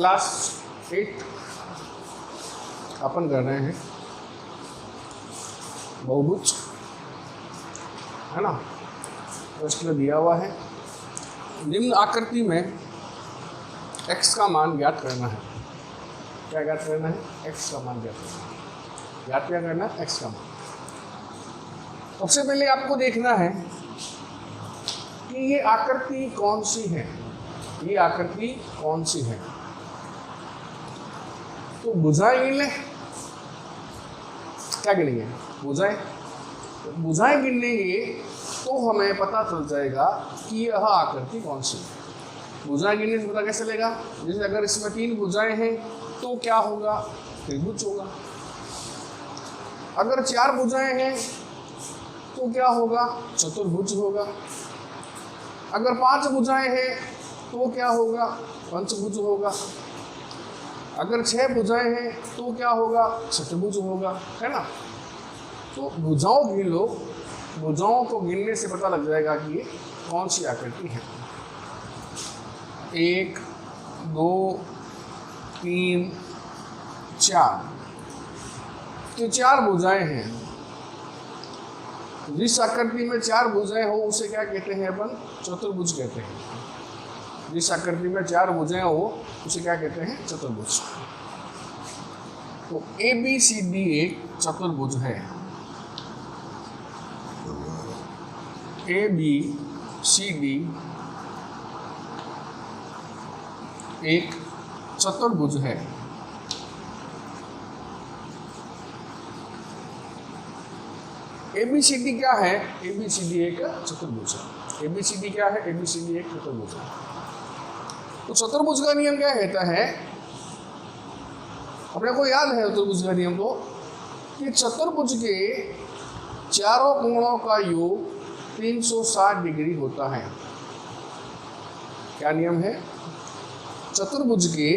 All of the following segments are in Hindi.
क्लास 8 अपन कर रहे हैं बहुभुज, है ना। प्रश्न दिया हुआ है, निम्न आकृति में x का मान ज्ञात करना है। क्या ज्ञात करना है? x का मान ज्ञात करना है। ज्ञात क्या करना है? x का मान। सबसे पहले आपको देखना है कि ये आकृति कौन सी है, ये आकृति कौन सी है। तो भुजाएं गिन लें। क्या गिनेंगे? भुजाएं। भुजाएं गिनेंगे तो हमें पता चल जाएगा कि यह आकृति कौन सी है। भुजाएं गिनने से पता कैसे चलेगा? जैसे अगर इसमें 3 भुजाएं हैं तो क्या होगा? त्रिभुज होगा। अगर 4 भुजाएं हैं तो क्या होगा? चतुर्भुज होगा। अगर 5 भुजाएं हैं तो क्या होगा? पंचभुज होगा। अगर 6 भुजाएं हैं तो क्या होगा? षटभुज होगा, है ना। तो भुजाओं गिन लो, भुजाओं को गिनने से पता लग जाएगा कि ये कौन सी आकृति है। 1 2 3 4, तो 4 भुजाएं हैं। जिस आकृति में 4 भुजाएं हो उसे क्या कहते हैं अपन? चतुर्भुज कहते हैं। जिस आकृति में 4 भुजाएं हो उसे क्या कहते हैं? चतुर्भुज। तो ABCD एक चतुर्भुज है। ABCD एक चतुर्भुज है। ABCD क्या है? ABCD एक चतुर्भुज है। ABCD क्या है? ABCD एक चतुर्भुज है। तो चतुर्भुज का नियम क्या कहता है? अपने को याद है चतुर्भुज का नियम को, कि चतुर्भुज के चारों कोणों का योग 360 डिग्री होता है। क्या नियम है? चतुर्भुज के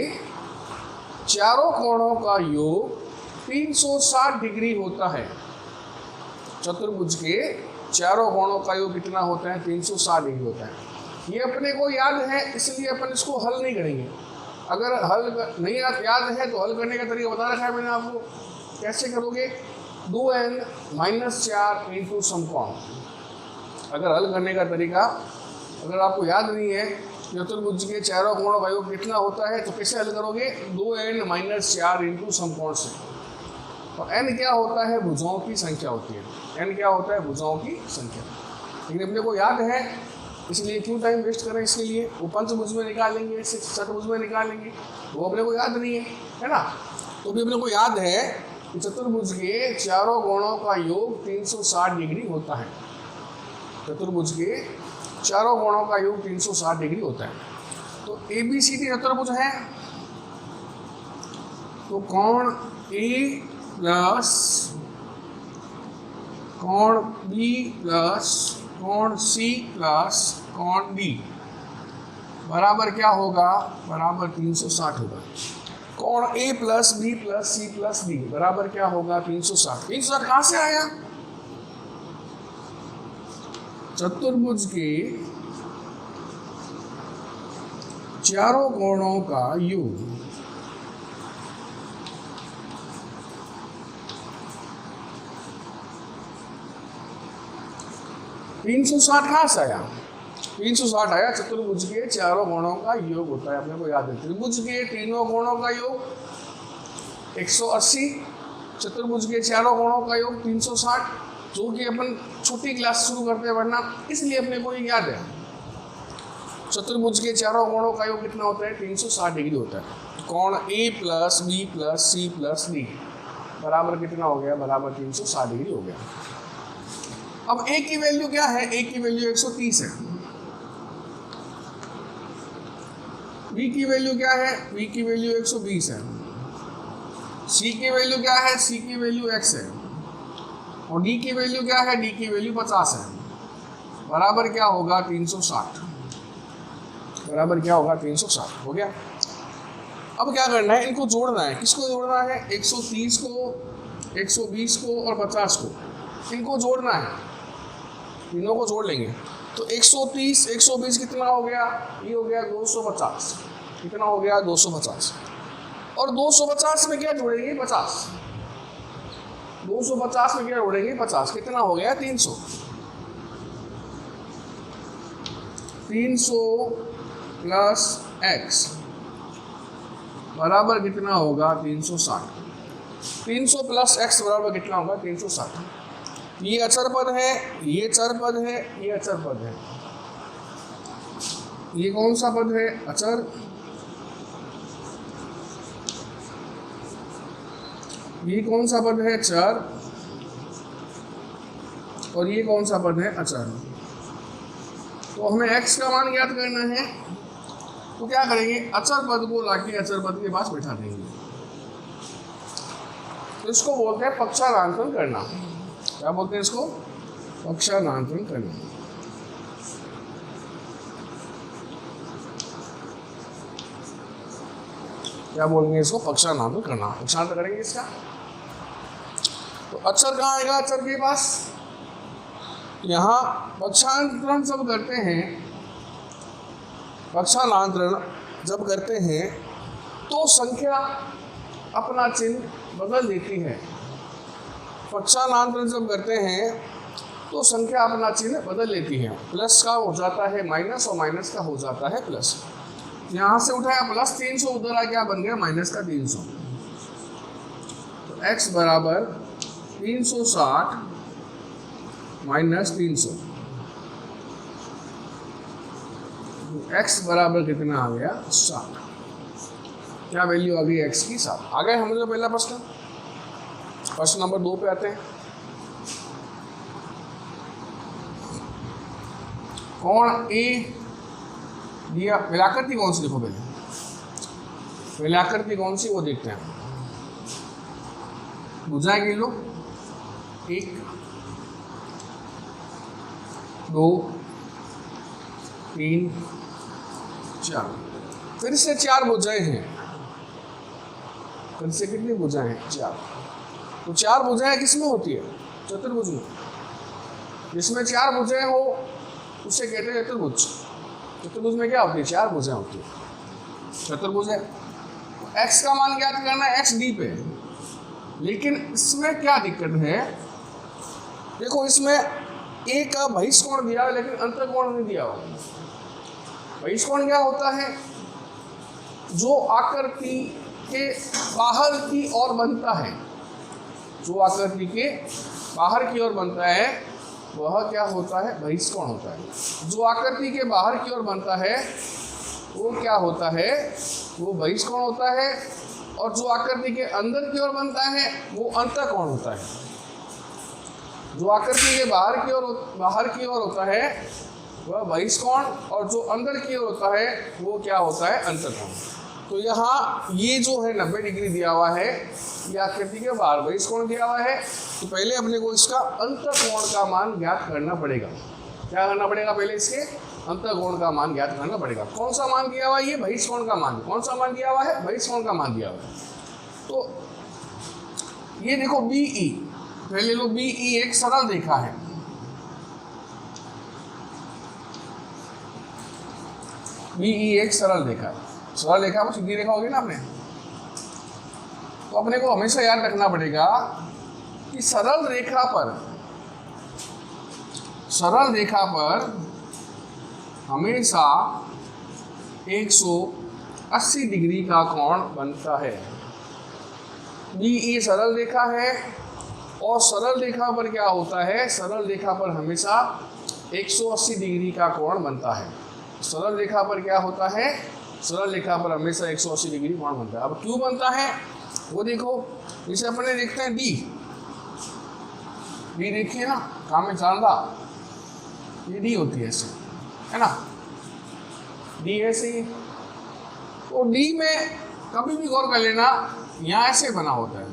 चारों कोणों का योग 360 डिग्री होता है। चतुर्भुज के चारों कोणों का योग कितना होता है? 360 डिग्री होता है। ये अपने को याद है, इसलिए अपन इसको हल नहीं करेंगे। अगर हल नहीं याद है तो हल करने का तरीका बता रखा है मैंने आपको। कैसे करोगे? 2n-4 इंटू समकोण। अगर हल करने का तरीका अगर आपको याद नहीं है चतुर्भुज के चारों कोणों का योग कितना होता है, तो कैसे हल करोगे? 2n-4 इंटू समकोण से। और n क्या होता है? भुजाओं की संख्या होती है। n क्या होता है? भुजाओं की संख्या। लेकिन अपने को याद है, इसलिए क्यों टाइम वेस्ट करें इसके लिए? वो पंचभुज में निकालेंगे, षटभुज में निकालेंगे, वो अपने को याद नहीं है ना। तो भी अपने को याद है कि चतुर्भुज के चारों कोणों का योग 360 डिग्री होता है। चतुर्भुज के चारों कोणों का योग 360 डिग्री होता है। तो ABCD चतुर्भुज है, तो कोण A प्लस कोण B प्लस कोण C प्लस कोण D बराबर क्या होगा? बराबर 360 होगा। कोण A plus B plus C plus D बराबर क्या होगा? 360। 360 कहाँ से आया? चतुर्भुज के चारों कोणों का योग 360 कहाँ से आया? 360 आया, चतुर्भुज के चारों कोणों का योग होता है, अपने को याद है। त्रिभुज के तीनों कोणों का योग 180, चतुर्भुज के चारों कोणों का योग 360, जो कि अपन छोटी क्लास शुरू करते हैं वरना, इसलिए अपने को ये याद है। चतुर्भुज के चारों कोणों का योग कितना होता है? 360 डिग्री होता है। कोण A plus B plus C plus D बराबर कितना हो गया? बराबर 360 डिग्री हो गया। अब A की वैल्यू क्या है? A की वैल्यू 130 है। B की वैल्यू क्या है? B की वैल्यू 120 है। C की वैल्यू क्या है? C की वैल्यू x है। और D की वैल्यू क्या है? D की वैल्यू 50 है। बराबर क्या होगा? 360। बराबर क्या होगा? 360 हो गया। अब क्या करना है? इनको जोड़ना है। किसको जोड़ना है? 130 को, 120 को और 50 को, इनको जोड़ना है। तीनों को जोड़ लेंगे तो 130 120 कितना हो गया? ये हो गया 250। कितना हो गया 250, और 250 में क्या जोड़ेंगे 50, 250 में क्या जोड़ेंगे 50, कितना हो गया 300, 300 प्लस x बराबर कितना होगा 360, 300 प्लस x बराबर कितना होगा 360। ये अचर पद है, ये चर पद है, ये अचर पद है। ये कौन सा पद है अचर, ये कौन सा पद है चर, और ये कौन सा पद है अचर। तो हमें x का मान ज्ञात करना है, तो क्या करेंगे अचर पद को लाके अचर पद के पास बैठा देंगे। तो इसको बोलते हैं पक्षानांतरण करना। क्या बोलते हैं इसको, पक्षानांतरण करना। क्या बोलेंगे इसको, पक्षानांतरण करना। पक्षांतर करेंगे इसका, तो अक्षर कहाँ आएगा अक्षर के पास, यहाँ पक्षांतरण जब करते हैं, पक्षानांतरण जब करते हैं तो संख्या अपना चिन्ह बदल देती है। पक्षानांतरण जब करते हैं तो संख्या अपना चिन्ह बदल लेती है, प्लस का हो जाता है माइनस और माइनस का हो जाता है प्लस। यहाँ से उठाया प्लस 300, उधर आ गया बन गया माइनस का 300। तो x बराबर 360 माइनस 300, x बराबर कितना आ गया 60। क्या वैल्यू आ गई x की 7। आ गए हम लोग पहला प्रश्न। प्रश्न नंबर 2 पे आते हैं। कोण ए दिया, पहलाकृति कौन सी देखो, पहले आकृति कौन सी वो देखते हैं। भुजाएं गिन लो, 1 2 3 4, फिर से 4 भुजाएं हैं, फिर से कितनी भुजाएं हैं 4। तो 4 भुजाएं किसमें होती है, चतुर्भुज में। जिसमें 4 भुजाएं हो उसे कहते हैं चतुर्भुज। चतुर्भुज में क्या होती है, 4 भुजाएं होती है, चतुर्भुज है। x का मान ज्ञात करना है x d पे, लेकिन इसमें क्या दिक्कत है, देखो इसमें a का बहिष्कोण दिया है लेकिन अंतःकोण नहीं दिया हुआ। बहिष्कोण क्या होता है, जो आकृति के बाहर की ओर बनता है, जो आकृति के बाहर की ओर बनता है वह क्या होता है, बहिष्कोण होता है। जो आकृति के बाहर की ओर बनता है वो क्या होता है, वो बहिष्कोण होता है, और जो आकृति के अंदर की ओर बनता है वो अंतःकोण होता है। जो आकृति के बाहर की ओर होता है वह बहिष्कोण, और जो अंदर की ओर होता है वो क्या होता है, अंतःकोण। तो यहाँ ये जो है 90 डिग्री दिया हुआ है, ये आकृति के बाहर बहिष्कोण दिया हुआ है। तो पहले अपने को इसका अंतःकोण का मान ज्ञात करना पड़ेगा। क्या करना पड़ेगा, पहले इसके अंतःकोण का मान ज्ञात करना पड़ेगा। कौन सा मान दिया हुआ है, ये बहिष्कोण का मान। कौन सा मान दिया हुआ है, बहिष्कोण का मान दिया हुआ है। तो ये देखो BE, पहले लो BE एक सरल रेखा है। BE एक सरल रेखा है। सरल रेखा में सीधी रेखा होगी ना अपने, तो अपने को हमेशा याद रखना पड़ेगा कि सरल रेखा पर हमेशा 180 डिग्री का कोण बनता है। BE सरल रेखा है, और सरल रेखा पर क्या होता है, सरल रेखा पर हमेशा 180 डिग्री का कोण बनता है। सरल रेखा पर क्या होता है, सरल रेखा पर हमेशा 180 डिग्री कोण बनता है। अब क्यों बनता है वो देखो, जैसे अपने देखते हैं D देखिए ना, काम में चांदा, ये D होती है ऐसे, है ना, D ऐसे ही। तो D में कभी भी गौर कर लेना, यहाँ ऐसे बना होता है,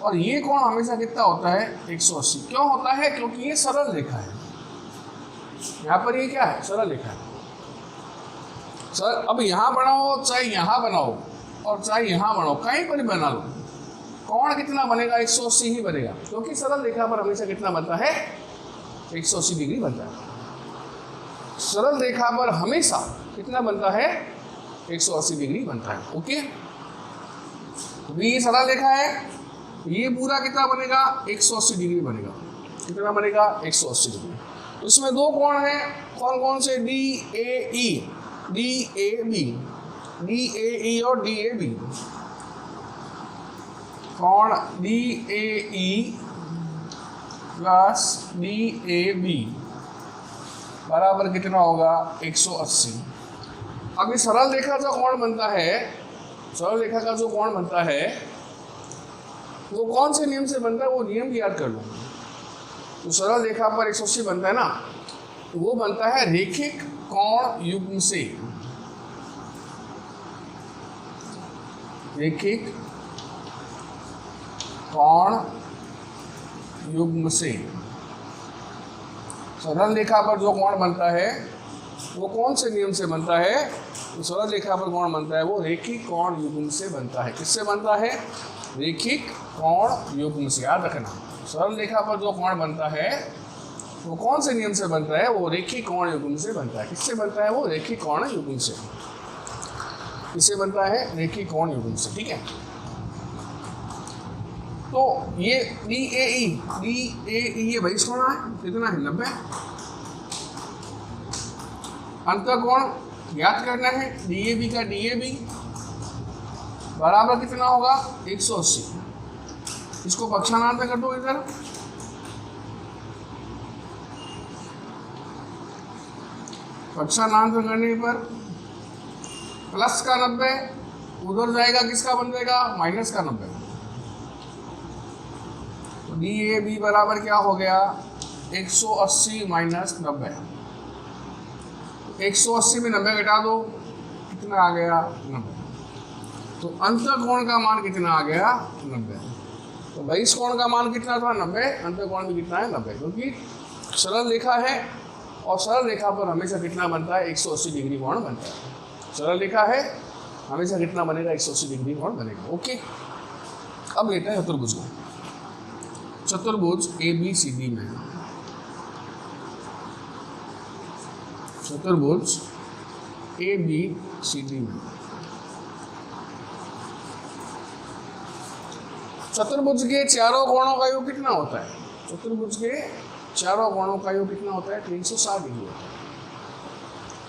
और ये कोण हमेशा कितना होता है, 180। क्यों होता है, क्योंकि ये सरल रेखा है। यहाँ पर ये क्या है, सरल रेखा है। सर अब यहाँ बनाओ चाहे यहाँ बनाओ और चाहे यहाँ बनाओ, कहीं पर बना लो, कोण कितना बनेगा, 180 ही बनेगा, क्योंकि सरल रेखा पर हमेशा कितना बनता है, 180 डिग्री बनता है। सरल रेखा पर हमेशा कितना बनता है, 180 डिग्री बनता है। ओके, तो ये सरल रेखा है, ये पूरा कितना बनेगा 180 डिग्री बनेगा। कितना बनेगा 180 डिग्री। तो इसमें दो कोण हैं, कौन कौन से, DAE, DAB, DAE और DAB। कोण DAE प्लस DAB बराबर कितना होगा 180। अब ये सरल रेखा का कोण बनता है, सरल रेखा का जो कोण बनता है वो कौन से नियम से बनता है, वो नियम याद कर लो। तो सरल रेखा पर 180 बनता है ना, तो वो बनता है रैखिक कोण युग्म से। रैखिक कोण युग्म से सरल रेखा पर जो कोण बनता है वो कौन से नियम से बनता है, तो सरल रेखा पर कोण बनता है वो रैखिक कोण युग्म से बनता है। किससे बनता है, रैखिक कोण युग्म से। याद रखना, सरल रेखा पर जो कोण बनता है वो कौन से नियम से बनता है, वो रैखिक कोण युग्म से बनता है। किससे बनता है वो, रैखिक कोण युग्म से। किससे बनता है, रैखिक कोण युग्म से। ठीक है, तो ये DAE ये बहिष्कोण है, कितना है 90। अंतःकोण ज्ञात करना है, DAB का DAB बराबर कितना होगा 180। इसको पक्षांतर कर दो इधर, पक्षांतर करने पर प्लस का 90 उधर जाएगा, किसका बन जाएगा माइनस का 90। तो DAB बराबर क्या हो गया 180 माइनस 90। 180 में 90 घटा दो, कितना आ गया 90। तो अंतःकोण का मान कितना आ गया 90। तो बहिष्कोण का मान कितना था 90, अंतःकोण भी कितना है 90, क्योंकि सरल रेखा है और सरल रेखा पर हमेशा कितना बनता है 180 डिग्री कोण बनता है। सरल रेखा है, हमेशा कितना बनेगा 180 डिग्री कोण बनेगा। ओके, अब लेते हैं चतुर्भुज को। चतुर्भुज ABCD में, चतुर्भुज ABCD में, चतुर्भुज के चारों कोणों का योग कितना होता है, चतुर्भुज के चारों कोणों का योग कितना होता है 360 डिग्री होता है।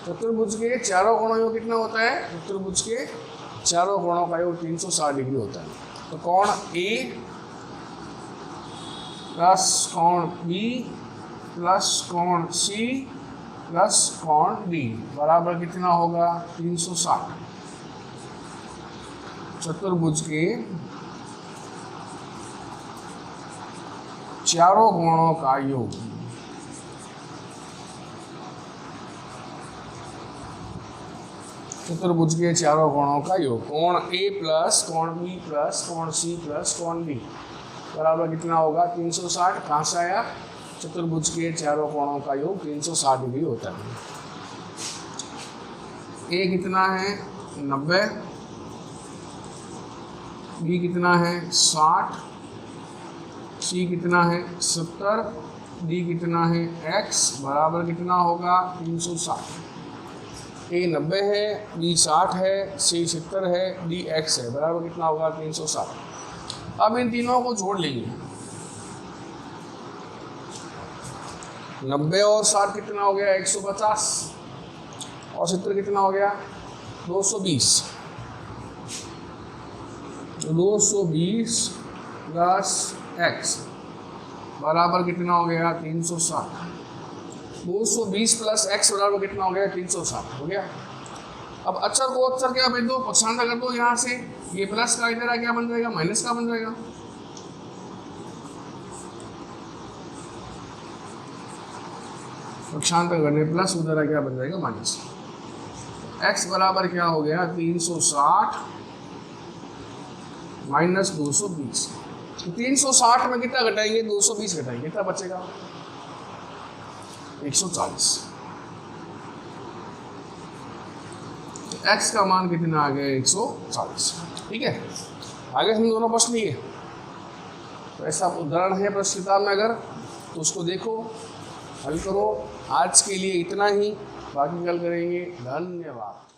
चतुर्भुज के चारों कोणों का योग कितना होता है, चतुर्भुज के चारों कोणों का योग 360 डिग्री होता है। तो कोण A प्लस कोण B प्लस कोण C प्लस कोण D बराबर कितना होगा 360। चतुर्भुज के चारों कोणों का योग चतुर्भुज के चारों कोणों का योग, कोण A प्लस कोण B प्लस कोण C प्लस कोण D बराबर कितना होगा 360। कहाँ से आया, चतुर्भुज के चारों कोणों का योग 360 डिग्री होता है। A कितना है 90, B कितना है 60, C कितना है 70, D कितना है X बराबर कितना होगा 360। A 90 है, B 60 है, C 70 है, D X है बराबर कितना होगा 360। अब इन तीनों को जोड़ लेंगे, 90 और 60 कितना हो गया 150 और 70 कितना हो गया 220। तो 220 प्लस x बराबर कितना हो गया 360। 220 प्लस x बराबर कितना हो गया 360 हो गया। अब अक्षर को अक्षर क्या भेज दो, पक्षांतर कर दो। यहाँ से ये प्लस का इधर क्या बन जाएगा माइनस का बन जाएगा। पक्षांतर करने प्लस उधर क्या बन जाएगा माइनस। x बराबर क्या हो गया 360 माइनस 220। तो 360 में कितना घटाएंगे 220 घटाएंगे, कितना बचेगा 140। x का मान कितना आ गया 140। ठीक है, आगे हम दोनों प्रश्न लिए तो ऐसा उदाहरण है प्रश्न किताब में, अगर तो उसको देखो हल करो। आज के लिए इतना ही, बाकी कल करेंगे। धन्यवाद।